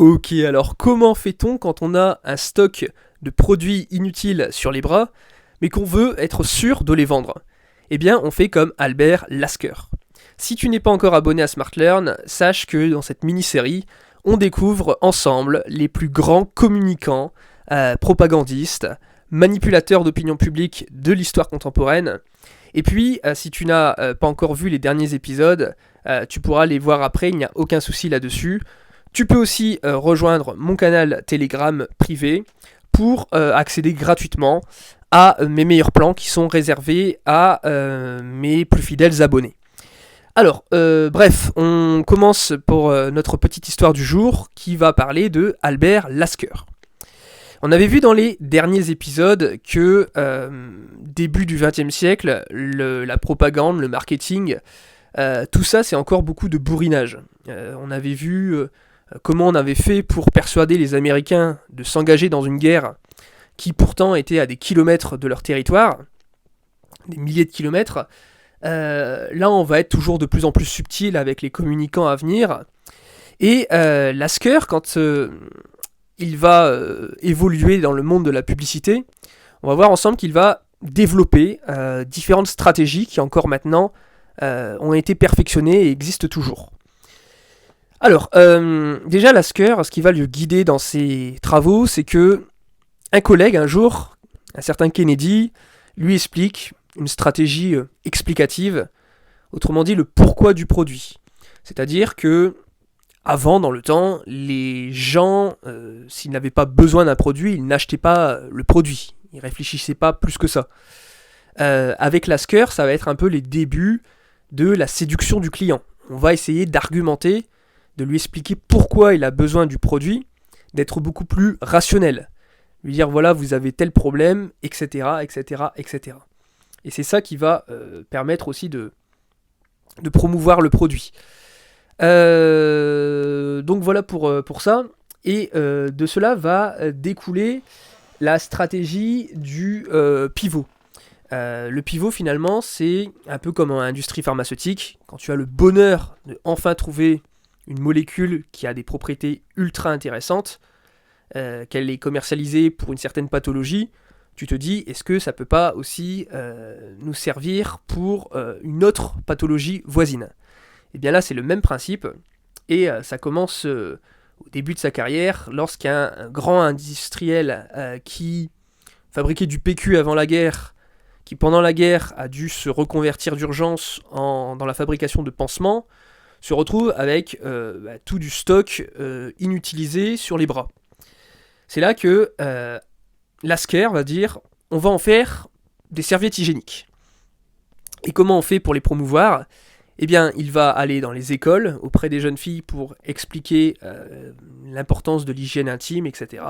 Ok, alors comment fait-on quand on a un stock de produits inutiles sur les bras, mais qu'on veut être sûr de les vendre? Eh bien, on fait comme Albert Lasker. Si tu n'es pas encore abonné à SmartLearn, sache que dans cette mini-série, on découvre ensemble les plus grands communicants, propagandistes, manipulateurs d'opinion publique de l'histoire contemporaine. Et puis, si tu n'as pas encore vu les derniers épisodes, tu pourras les voir après, il n'y a aucun souci là-dessus. Tu peux aussi rejoindre mon canal Telegram privé pour accéder gratuitement à mes meilleurs plans qui sont réservés à mes plus fidèles abonnés. Alors, bref, on commence pour notre petite histoire du jour qui va parler de Albert Lasker. On avait vu dans les derniers épisodes que début du XXe siècle, la propagande, le marketing, tout ça c'est encore beaucoup de bourrinage. On avait vu comment on avait fait pour persuader les Américains de s'engager dans une guerre qui pourtant était à des kilomètres de leur territoire, des milliers de kilomètres. Là on va être toujours de plus en plus subtil avec les communicants à venir. Et Lasker, quand il va évoluer dans le monde de la publicité, on va voir ensemble qu'il va développer différentes stratégies qui encore maintenant ont été perfectionnées et existent toujours. Alors, déjà Lasker, ce qui va le guider dans ses travaux, c'est que un collègue, un jour, un certain Kennedy, lui explique une stratégie explicative, autrement dit le pourquoi du produit. C'est-à-dire que avant, dans le temps, les gens, s'ils n'avaient pas besoin d'un produit, ils n'achetaient pas le produit. Ils ne réfléchissaient pas plus que ça. Avec Lasker, ça va être un peu les débuts de la séduction du client. On va essayer d'argumenter, de lui expliquer pourquoi il a besoin du produit, d'être beaucoup plus rationnel. Lui dire, voilà, vous avez tel problème, etc., etc., etc. Et c'est ça qui va permettre aussi de promouvoir le produit. Donc voilà pour ça. Et de cela va découler la stratégie du pivot. Le pivot finalement c'est un peu comme en industrie pharmaceutique. Quand tu as le bonheur de enfin trouver une molécule qui a des propriétés ultra intéressantes, qu'elle est commercialisée pour une certaine pathologie, tu te dis est-ce que ça peut pas aussi nous servir pour une autre pathologie voisine? Et bien là c'est le même principe et ça commence au début de sa carrière lorsqu'un grand industriel qui fabriquait du PQ avant la guerre, qui pendant la guerre a dû se reconvertir d'urgence dans la fabrication de pansements, se retrouve avec tout du stock inutilisé sur les bras. C'est là que Lasker va dire on va en faire des serviettes hygiéniques. Et comment on fait pour les promouvoir ? Eh bien, il va aller dans les écoles, auprès des jeunes filles pour expliquer l'importance de l'hygiène intime, etc.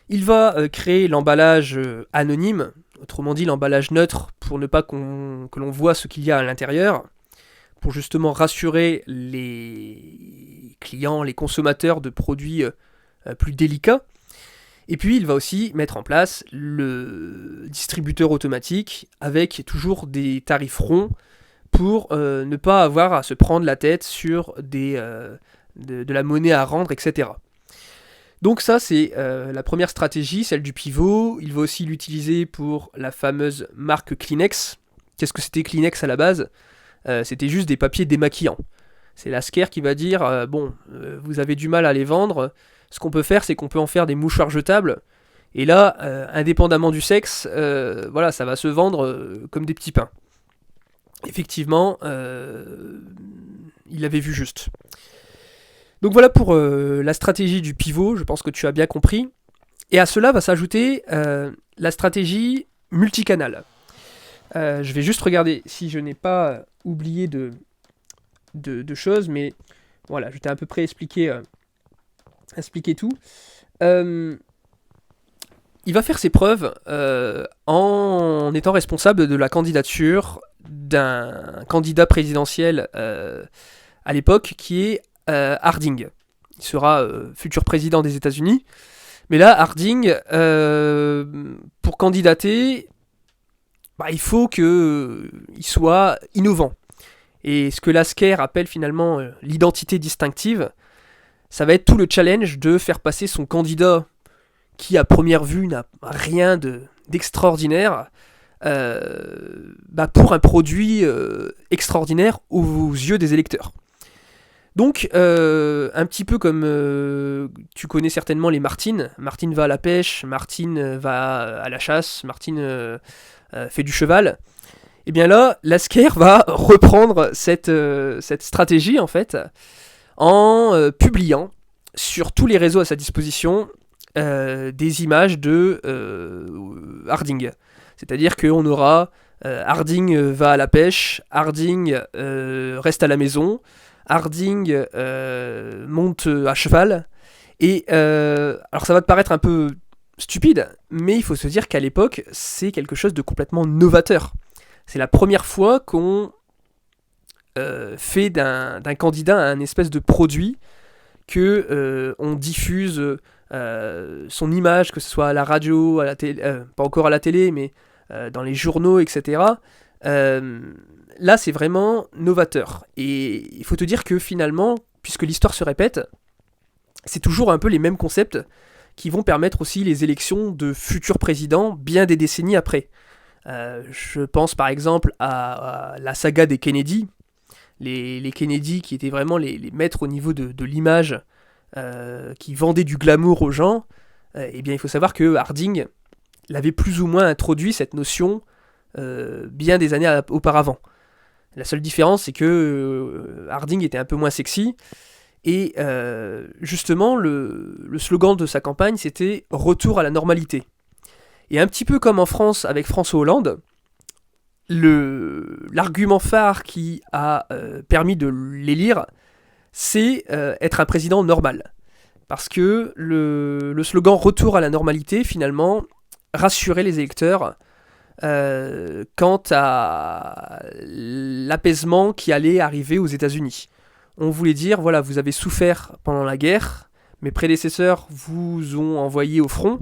Il va créer l'emballage anonyme, autrement dit l'emballage neutre, pour ne pas que l'on voit ce qu'il y a à l'intérieur, pour justement rassurer les clients, les consommateurs de produits plus délicats. Et puis il va aussi mettre en place le distributeur automatique avec toujours des tarifs ronds pour ne pas avoir à se prendre la tête sur de la monnaie à rendre, etc. Donc ça c'est la première stratégie, celle du pivot. Il va aussi l'utiliser pour la fameuse marque Kleenex. Qu'est-ce que c'était Kleenex à la base ? C'était juste des papiers démaquillants. C'est Lasker qui va dire vous avez du mal à les vendre, ce qu'on peut faire c'est qu'on peut en faire des mouchoirs jetables, et là, indépendamment du sexe, voilà, ça va se vendre comme des petits pains. Effectivement, il avait vu juste. Donc voilà pour la stratégie du pivot, je pense que tu as bien compris. Et à cela va s'ajouter la stratégie multicanal. Je vais juste regarder si je n'ai pas oublié de choses, mais voilà, je t'ai à peu près expliqué tout. Il va faire ses preuves en étant responsable de la candidature d'un candidat présidentiel à l'époque qui est Harding. Il sera futur président des États-Unis. Mais là, Harding, pour candidater, il faut qu'il soit innovant. Et ce que Lasker appelle finalement l'identité distinctive, ça va être tout le challenge de faire passer son candidat, qui à première vue n'a rien d'extraordinaire, pour un produit extraordinaire aux yeux des électeurs. Donc, un petit peu comme tu connais certainement les Martines. Martine va à la pêche, Martine va à la chasse, Martine fait du cheval. Et bien là, Lasker va reprendre cette stratégie en fait en publiant sur tous les réseaux à sa disposition des images de Harding. C'est-à-dire qu'on aura Harding va à la pêche, Harding reste à la maison, Harding monte à cheval. Et alors ça va te paraître un peu stupide, mais il faut se dire qu'à l'époque, c'est quelque chose de complètement novateur. C'est la première fois qu'on fait d'un candidat un espèce de produit que on diffuse son image, que ce soit à la radio, à la télé, pas encore à la télé, mais dans les journaux, etc. Là, c'est vraiment novateur. Et il faut te dire que finalement, puisque l'histoire se répète, c'est toujours un peu les mêmes concepts qui vont permettre aussi les élections de futurs présidents bien des décennies après. Je pense par exemple à la saga des Kennedy, les Kennedy qui étaient vraiment les maîtres au niveau de l'image, qui vendaient du glamour aux gens. Eh bien, il faut savoir que Harding l'avait plus ou moins introduit cette notion bien des années auparavant. La seule différence, c'est que Harding était un peu moins sexy, et justement, le slogan de sa campagne, c'était « Retour à la normalité ». Et un petit peu comme en France avec François Hollande, l'argument phare qui a permis de l'élire, c'est être un président normal. Parce que le slogan « Retour à la normalité », finalement, rassurait les électeurs quant à l'apaisement qui allait arriver aux États-Unis. On voulait dire, voilà, vous avez souffert pendant la guerre, mes prédécesseurs vous ont envoyé au front,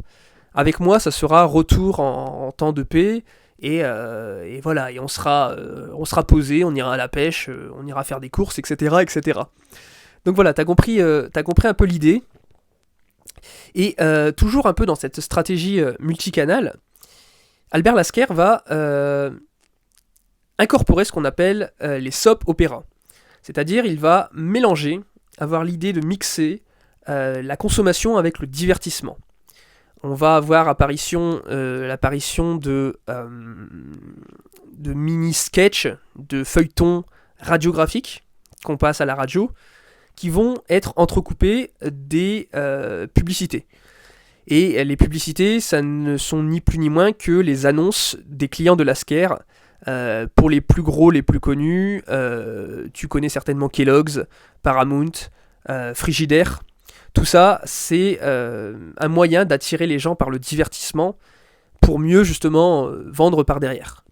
avec moi ça sera retour en temps de paix, et voilà, et on sera posé, on ira à la pêche, on ira faire des courses, etc. etc. Donc voilà, t'as compris un peu l'idée, et toujours un peu dans cette stratégie multicanale, Albert Lasker va incorporer ce qu'on appelle les soap opéras. C'est-à-dire, il va mélanger, avoir l'idée de mixer la consommation avec le divertissement. On va avoir l'apparition de mini-sketchs, de feuilletons radiographiques qu'on passe à la radio, qui vont être entrecoupés des publicités. Et les publicités, ça ne sont ni plus ni moins que les annonces des clients de Lasker. Pour les plus gros, les plus connus, tu connais certainement Kellogg's, Paramount, Frigidaire. Tout ça, c'est un moyen d'attirer les gens par le divertissement pour mieux justement vendre par derrière.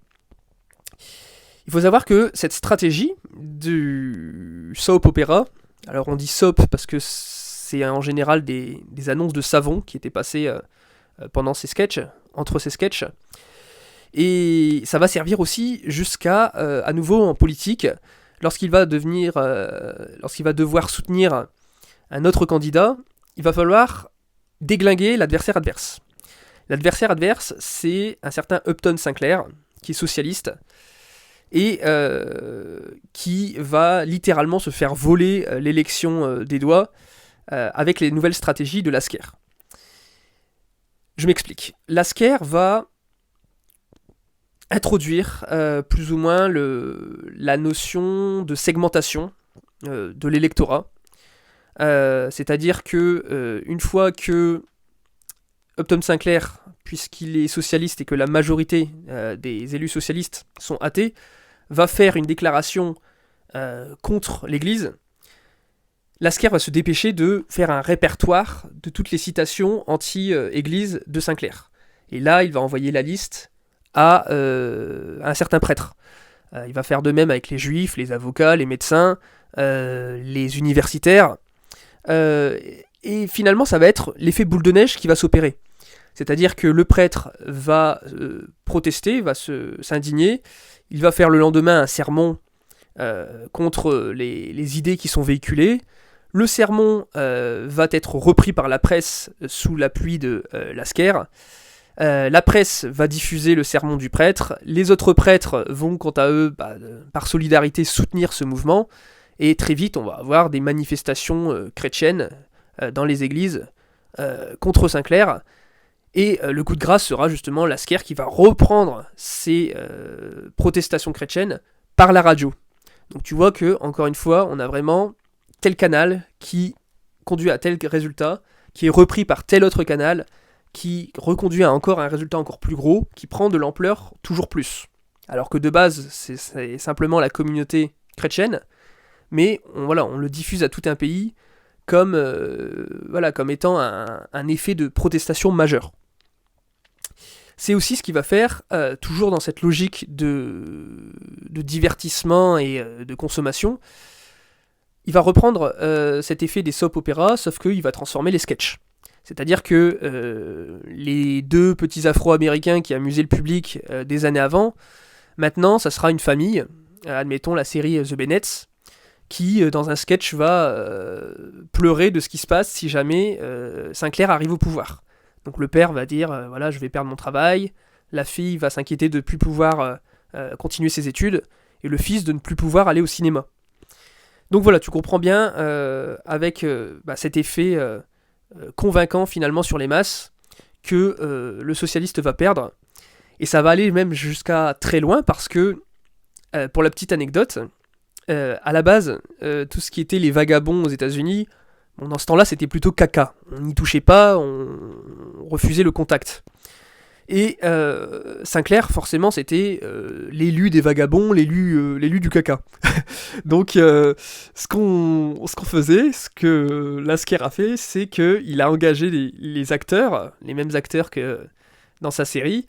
Il faut savoir que cette stratégie du soap opéra, alors on dit soap parce que c'est en général des annonces de savon qui étaient passées pendant ces sketchs, entre ces sketchs. Et ça va servir aussi jusqu'à, à nouveau en politique, lorsqu'il va devoir soutenir un autre candidat, il va falloir déglinguer l'adversaire adverse. L'adversaire adverse, c'est un certain Upton Sinclair, qui est socialiste, et qui va littéralement se faire voler l'élection des doigts avec les nouvelles stratégies de Lasker. Je m'explique. Lasker va introduire plus ou moins la notion de segmentation de l'électorat. C'est-à-dire que une fois que Upton Sinclair, puisqu'il est socialiste et que la majorité des élus socialistes sont athées, va faire une déclaration contre l'Église, Lasker va se dépêcher de faire un répertoire de toutes les citations anti-Église de Sinclair. Et là, il va envoyer la liste à un certain prêtre. Il va faire de même avec les juifs, les avocats, les médecins, les universitaires. Et finalement, ça va être l'effet boule de neige qui va s'opérer. C'est-à-dire que le prêtre va protester, va s'indigner, il va faire le lendemain un sermon contre les idées qui sont véhiculées. Le sermon va être repris par la presse sous l'appui de Lasker. La presse va diffuser le sermon du prêtre. Les autres prêtres vont, quant à eux, par solidarité, soutenir ce mouvement. Et très vite, on va avoir des manifestations chrétiennes dans les églises contre Sinclair. Et le coup de grâce sera justement Lasker qui va reprendre ces protestations chrétiennes par la radio. Donc tu vois que, encore une fois, on a vraiment tel canal qui conduit à tel résultat, qui est repris par tel autre canal, qui reconduit à encore un résultat encore plus gros, qui prend de l'ampleur toujours plus. Alors que de base, c'est simplement la communauté chrétienne, mais on le diffuse à tout un pays comme étant un effet de protestation majeure. C'est aussi ce qui va faire, toujours dans cette logique de divertissement et de consommation, il va reprendre cet effet des soap-opéras, sauf qu'il va transformer les sketchs. C'est-à-dire que les deux petits Afro-Américains qui amusaient le public des années avant, maintenant, ça sera une famille, admettons la série The Bennetts, qui, dans un sketch, va pleurer de ce qui se passe si jamais Sinclair arrive au pouvoir. Donc le père va dire, je vais perdre mon travail, la fille va s'inquiéter de ne plus pouvoir continuer ses études, et le fils de ne plus pouvoir aller au cinéma. Donc voilà, tu comprends bien, avec cet effet convaincant finalement sur les masses, que le socialiste va perdre, et ça va aller même jusqu'à très loin, parce que, pour la petite anecdote, à la base, tout ce qui était les vagabonds aux États-Unis, dans ce temps-là, c'était plutôt caca. On n'y touchait pas, on refusait le contact. Et Sinclair, forcément, c'était l'élu des vagabonds, l'élu du caca. Donc, ce qu'on faisait, ce que Lasker a fait, c'est qu'il a engagé les acteurs, les mêmes acteurs que dans sa série,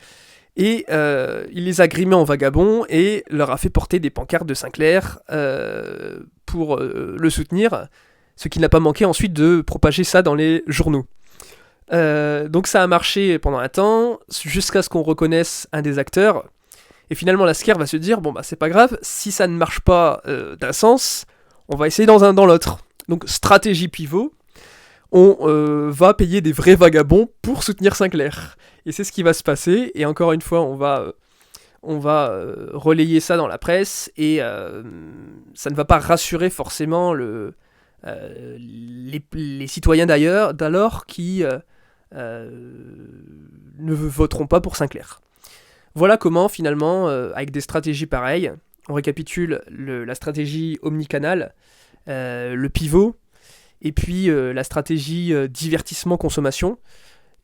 et il les a grimés en vagabonds et leur a fait porter des pancartes de Sinclair pour le soutenir, ce qui n'a pas manqué ensuite de propager ça dans les journaux. Donc ça a marché pendant un temps, jusqu'à ce qu'on reconnaisse un des acteurs, et finalement Lasker va se dire, c'est pas grave, si ça ne marche pas d'un sens, on va essayer dans l'autre. Donc stratégie pivot, on va payer des vrais vagabonds pour soutenir Sinclair. Et c'est ce qui va se passer, et encore une fois, on va relayer ça dans la presse, et ça ne va pas rassurer forcément les citoyens d'alors qui ne voteront pas pour Sinclair. Voilà comment finalement, avec des stratégies pareilles, on récapitule la stratégie omnicanal, le pivot, et puis la stratégie divertissement-consommation,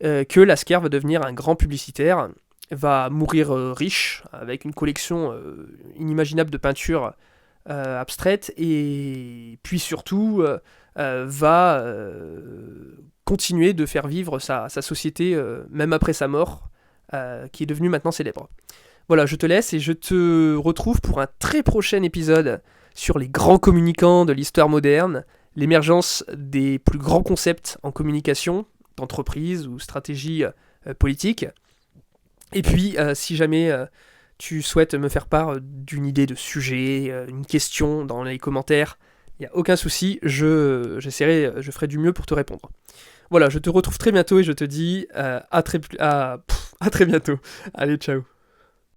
que Lasker va devenir un grand publicitaire, va mourir riche, avec une collection inimaginable de peintures abstraites, et puis surtout va continuer de faire vivre sa société, même après sa mort, qui est devenue maintenant célèbre. Voilà, je te laisse et je te retrouve pour un très prochain épisode sur les grands communicants de l'histoire moderne, l'émergence des plus grands concepts en communication, d'entreprise ou stratégie politique. Et puis, si jamais tu souhaites me faire part d'une idée de sujet, une question dans les commentaires, il n'y a aucun souci, je ferai du mieux pour te répondre. Voilà, je te retrouve très bientôt et je te dis à très bientôt. Allez, ciao.